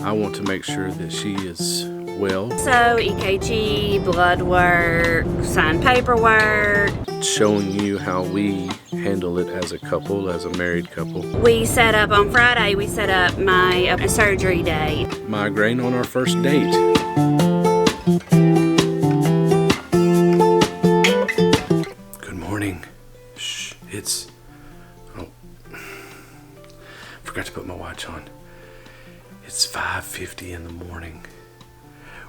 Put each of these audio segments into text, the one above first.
I want to make sure that she is well. So EKG, blood work, sign paperwork. Showing you how we handle it as a couple, as a married couple. We set up on Friday, we set up my surgery date. Migraine on our first date. Good morning. Shh, forgot to put my watch on. It's 5:50 in the morning.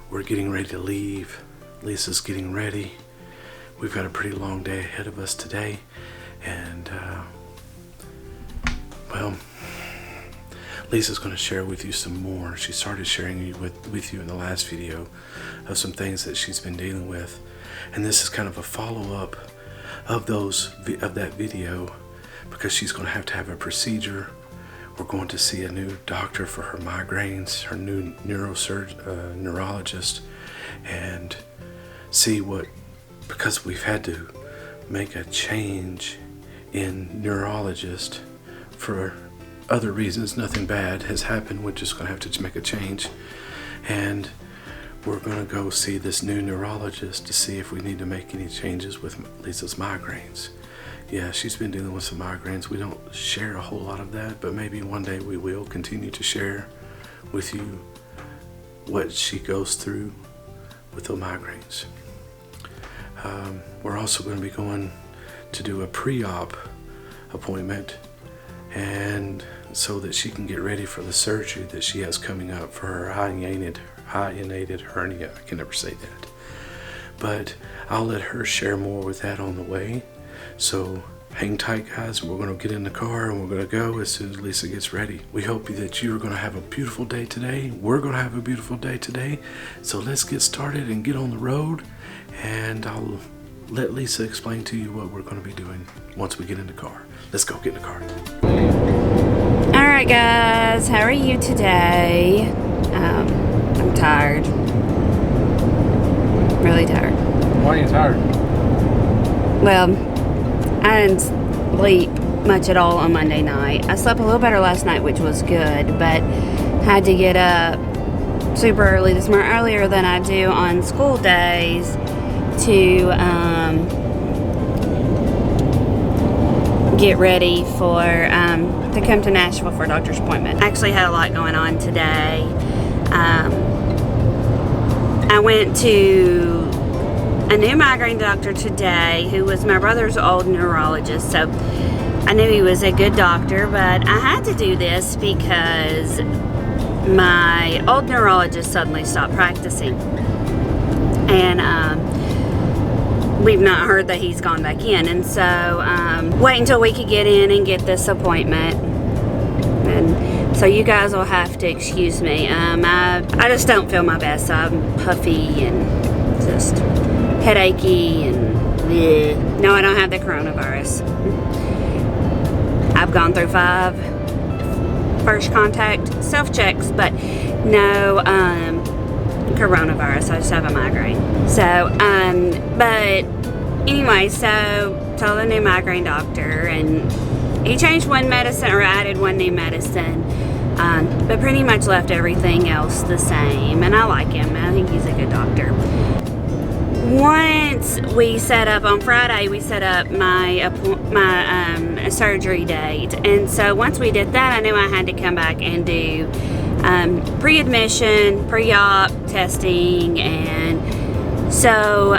We're getting ready to leave. Lisa's getting ready. We've got a pretty long day ahead of us today, and well, Lisa's going to share with you some more. She started sharing with you in the last video of some things that she's been dealing with, and this is kind of a follow-up of that video, because she's going to have a procedure. We're going to see a new doctor for her migraines, her new neurologist, and see what, because we've had to make a change in neurologist for other reasons. Nothing bad has happened. We're just going to have to make a change, and we're going to go see this new neurologist to see if we need to make any changes with Lisa's migraines. Yeah, she's been dealing with some migraines. We don't share a whole lot of that, but maybe one day we will continue to share with you what she goes through with the migraines. We're also going to be going to do a pre-op appointment, and so that she can get ready for the surgery that she has coming up for her hiatal hernia. I can never say that, but I'll let her share more with that on the way. So hang tight, guys. We're going to get in the car and we're going to go as soon as Lisa gets ready. We hope that you're going to have a beautiful day today. We're going to have a beautiful day today. So let's get started and get on the road, and I'll let Lisa explain to you what we're going to be doing once we get in the car. Let's go get in the car. Alright guys, how are you today? I'm tired. Really tired. Why are you tired? Well, I didn't sleep much at all on Monday night. I slept a little better last night, which was good, but had to get up super early this morning, earlier than I do on school days, to get ready for to come to Nashville for a doctor's appointment. I actually had a lot going on today. I went to a new migraine doctor today who was my brother's old neurologist, so I knew he was a good doctor, but I had to do this because my old neurologist suddenly stopped practicing, and we've not heard that he's gone back in, and so wait until we could get in and get this appointment. And so you guys will have to excuse me. I just don't feel my best. I'm puffy and just headachy and bleh. No, I don't have the coronavirus. I've gone through 5 first contact self-checks, but no coronavirus. I just have a migraine. So, but anyway, so told the new migraine doctor, and he changed one medicine, or added one new medicine, but pretty much left everything else the same. And I like him. I think he's a good doctor. Once we set up on Friday, we set up my surgery date, and so once we did that, I knew I had to come back and do pre-admission, pre-op testing, and so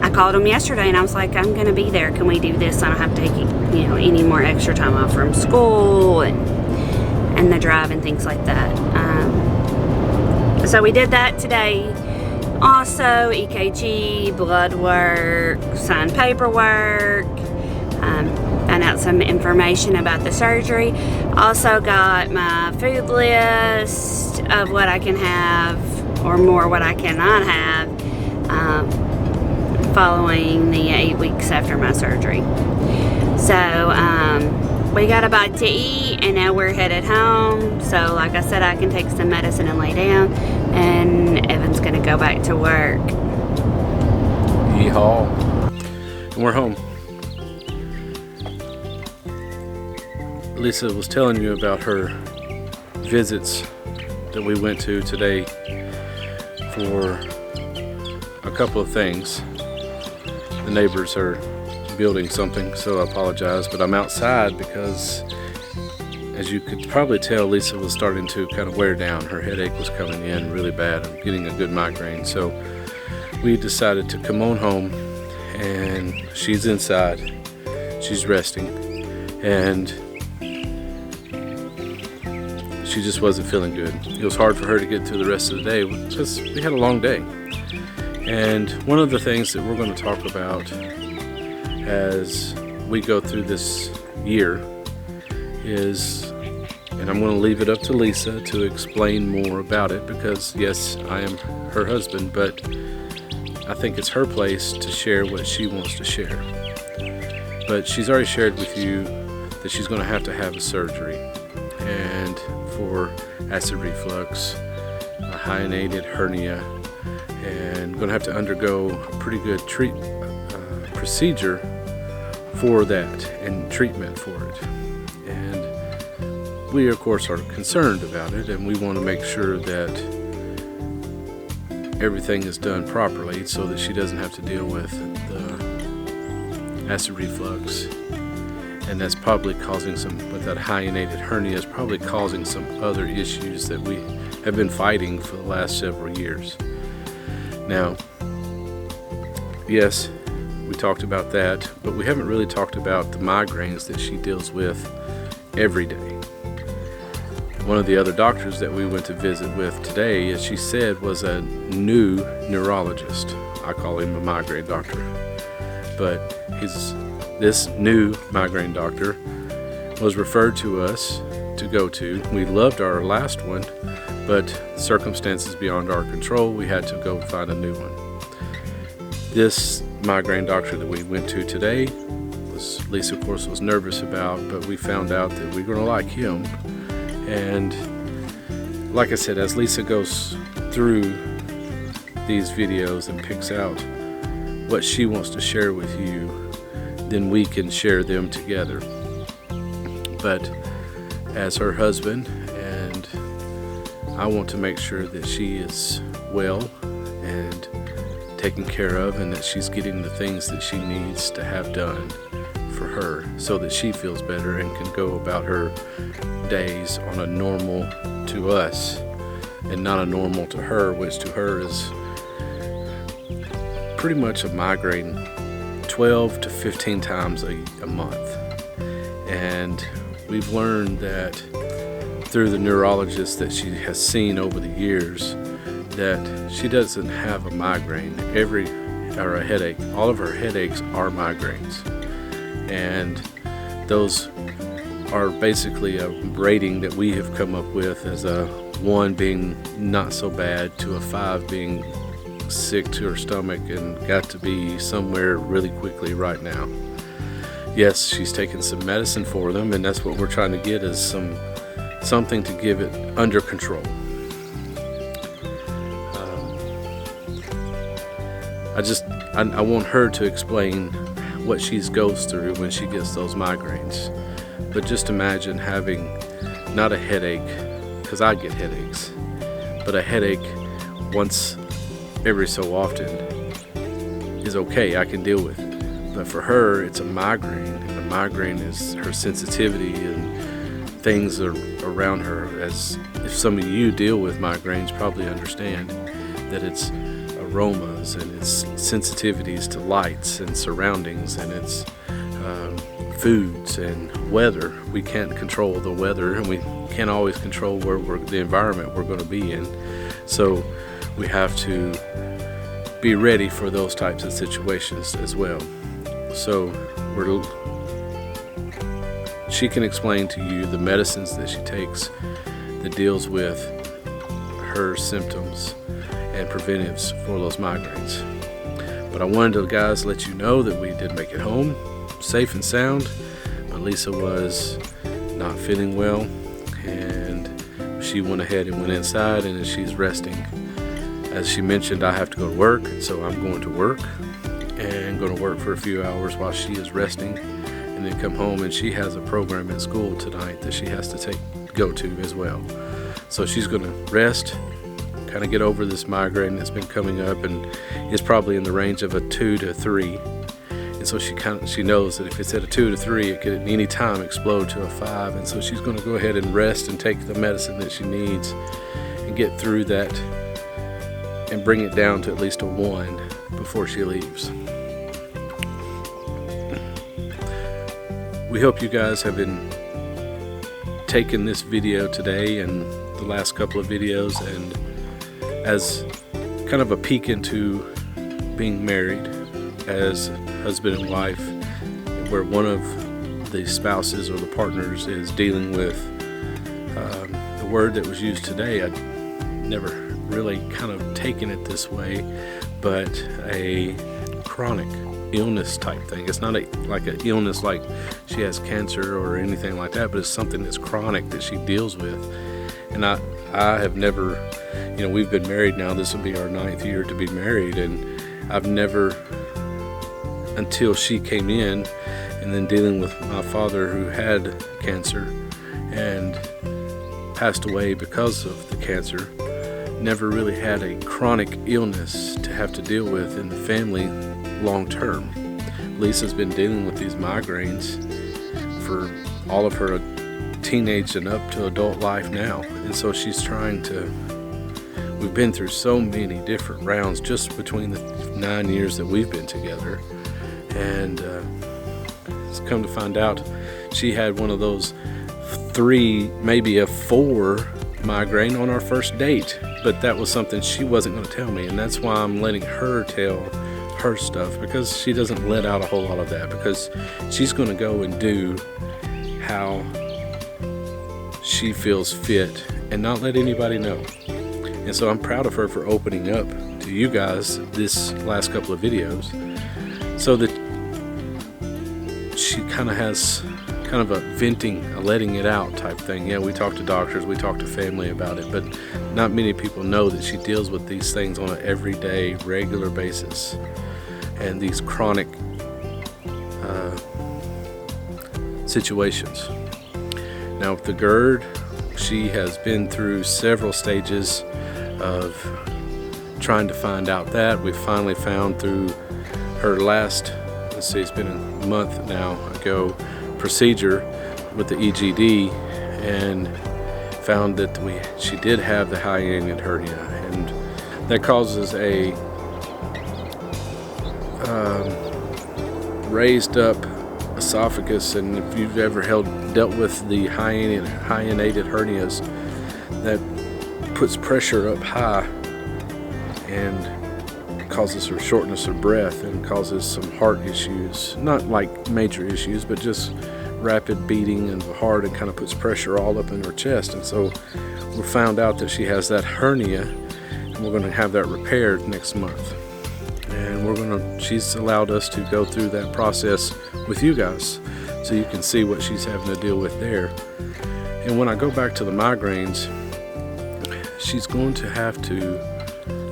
I called him yesterday, and I was like, I'm going to be there. Can we do this? I don't have to take any more extra time off from school and the drive and things like that. So we did that today. Also, EKG, blood work, signed paperwork, found out some information about the surgery. Also got my food list of what I can have, or more what I cannot have, following the 8 weeks after my surgery. So, we got a bite to eat, and now we're headed home. So, like I said, I can take some medicine and lay down, and Evan's gonna go back to work. Yeehaw. And we're home. Lisa was telling you about her visits that we went to today for a couple of things. The neighbors are building something, so I apologize, but I'm outside because, as you could probably tell, Lisa was starting to kind of wear down. Her headache was coming in really bad and getting a good migraine. So we decided to come on home, and she's inside. She's resting, and she just wasn't feeling good. It was hard for her to get through the rest of the day because we had a long day. And one of the things that we're going to talk about as we go through this year is, and I'm going to leave it up to Lisa to explain more about it, because yes, I am her husband, but I think it's her place to share what she wants to share. But she's already shared with you that she's going to have a surgery, and for acid reflux, a hyalinated hernia, and going to have to undergo a pretty good procedure for that and treatment for it. And we of course are concerned about it, and we want to make sure that everything is done properly so that she doesn't have to deal with the acid reflux, and that's probably causing some, with that hyalinated hernia, is probably causing some other issues that we have been fighting for the last several years. Now, yes, we talked about that, but we haven't really talked about the migraines that she deals with every day. One of the other doctors that we went to visit with today, as she said, was a new neurologist. I call him a migraine doctor, but this new migraine doctor was referred to us to go to. We loved our last one, but circumstances beyond our control, we had to go find a new one. This migraine doctor that we went to today, Lisa of course was nervous about, but we found out that we're going to like him. And like I said, as Lisa goes through these videos and picks out what she wants to share with you, then we can share them together. But as her husband, and I want to make sure that she is well and taken care of, and that she's getting the things that she needs to have done for her, so that she feels better and can go about her days on a normal to us and not a normal to her, which to her is pretty much a migraine 12 to 15 times a month. And we've learned that through the neurologist that she has seen over the years, that she doesn't have a migraine or a headache. All of her headaches are migraines, and those are basically a rating that we have come up with, as a 1 being not so bad to a 5 being sick to her stomach and got to be somewhere really quickly right now. Yes, she's taken some medicine for them, and that's what we're trying to get, is something to give it under control. I want her to explain what she goes through when she gets those migraines. But just imagine having not a headache, because I get headaches, but a headache once every so often is okay, I can deal with it. But for her, it's a migraine, and a migraine is her sensitivity and things are around her. As if some of you deal with migraines, probably understand that it's aromas and it's sensitivities to lights and surroundings, and it's foods and weather. We can't control the weather, and we can't always control the environment we're going to be in. So we have to be ready for those types of situations as well. So she can explain to you the medicines that she takes that deals with her symptoms and preventives for those migraines. But I wanted to, guys, let you know that we did make it home safe and sound, but Lisa was not feeling well, and she went ahead and went inside, and as she's resting, as she mentioned, I have to go to work, so I'm going to work and going to work for a few hours while she is resting, and then come home, and she has a program at school tonight that she has to go to as well. So she's going to rest, kind of get over this migraine that's been coming up, and it's probably in the range of a 2 to 3. And so she knows that if it's at a 2 to 3, it could at any time explode to a 5. And so she's going to go ahead and rest and take the medicine that she needs and get through that and bring it down to at least a 1 before she leaves. We hope you guys have been taking this video today and the last couple of videos and as kind of a peek into being married as husband and wife, where one of the spouses or the partners is dealing with the word that was used today. I'd never really kind of taken it this way, but a chronic illness type thing. It's not like an illness like she has cancer or anything like that, but it's something that's chronic that she deals with. And I have never, we've been married now, this will be our 9th year to be married, and I've never, until she came in and then dealing with my father who had cancer and passed away because of the cancer, never really had a chronic illness to have to deal with in the family long term. Lisa's been dealing with these migraines for all of her teenage and up to adult life now, and so she's trying to, we've been through so many different rounds just between the 9 years that we've been together, and it's come to find out she had one of those 3, maybe a 4 migraine on our first date, but that was something she wasn't going to tell me, and that's why I'm letting her tell her stuff, because she doesn't let out a whole lot of that, because she's going to go and do how she feels fit and not let anybody know. And so I'm proud of her for opening up to you guys this last couple of videos, so that she kind of has kind of a venting, a letting it out type thing. Yeah, we talk to doctors, we talk to family about it, but not many people know that she deals with these things on an everyday, regular basis, and these chronic situations. Now with the GERD, she has been through several stages of trying to find out that. We finally found through her last, let's see, it's been a month now ago, procedure with the EGD, and found that she did have the hiatal hernia, and that causes a raised up esophagus. And if you've ever dealt with the hyalinated hernias, that puts pressure up high and causes her shortness of breath and causes some heart issues, not like major issues, but just rapid beating of the heart, and kind of puts pressure all up in her chest. And so we found out that she has that hernia, and we're going to have that repaired next month. And she's allowed us to go through that process with you guys, so you can see what she's having to deal with there. And when I go back to the migraines, she's going to have to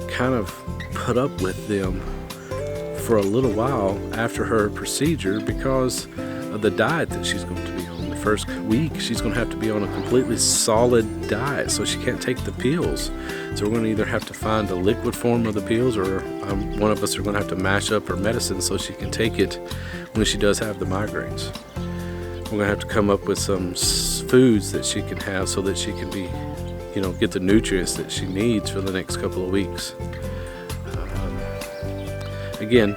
kind of put up with them for a little while after her procedure, because of the diet that she's going to be on. The first week, she's going to have to be on a completely solid diet, so she can't take the pills. So we're going to either have to find a liquid form of the pills, or one of us are going to have to mash up her medicine so she can take it when she does have the migraines. We're going to have to come up with some foods that she can have so that she can be, get the nutrients that she needs for the next couple of weeks. Again,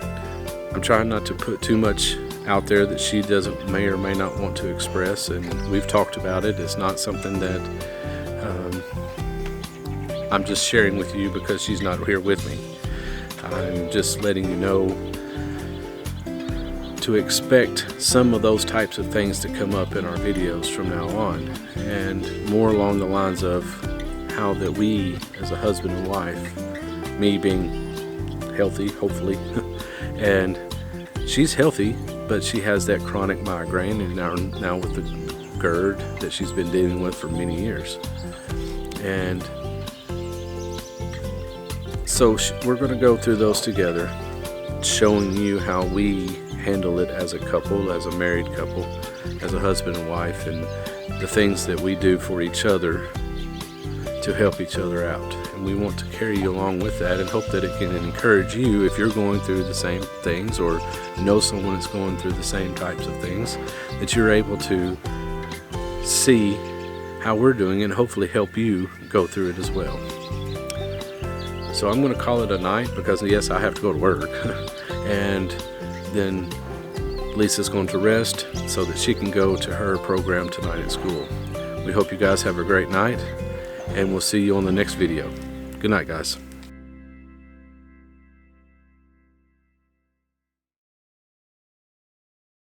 I'm trying not to put too much out there that she may or may not want to express, and we've talked about it. It's not something that I'm just sharing with you because she's not here with me. I'm just letting you know to expect some of those types of things to come up in our videos from now on, and more along the lines of how that we as a husband and wife, me being healthy hopefully and she's healthy, but she has that chronic migraine, and now with the GERD that she's been dealing with for many years. And so we're going to go through those together, showing you how we handle it as a couple, as a married couple, as a husband and wife, and the things that we do for each other to help each other out. And we want to carry you along with that and hope that it can encourage you if you're going through the same things or know someone that's going through the same types of things, that you're able to see how we're doing and hopefully help you go through it as well. So I'm going to call it a night because yes, I have to go to work and then Lisa's going to rest so that she can go to her program tonight at school. We hope you guys have a great night and we'll see you on the next video. Good night, guys.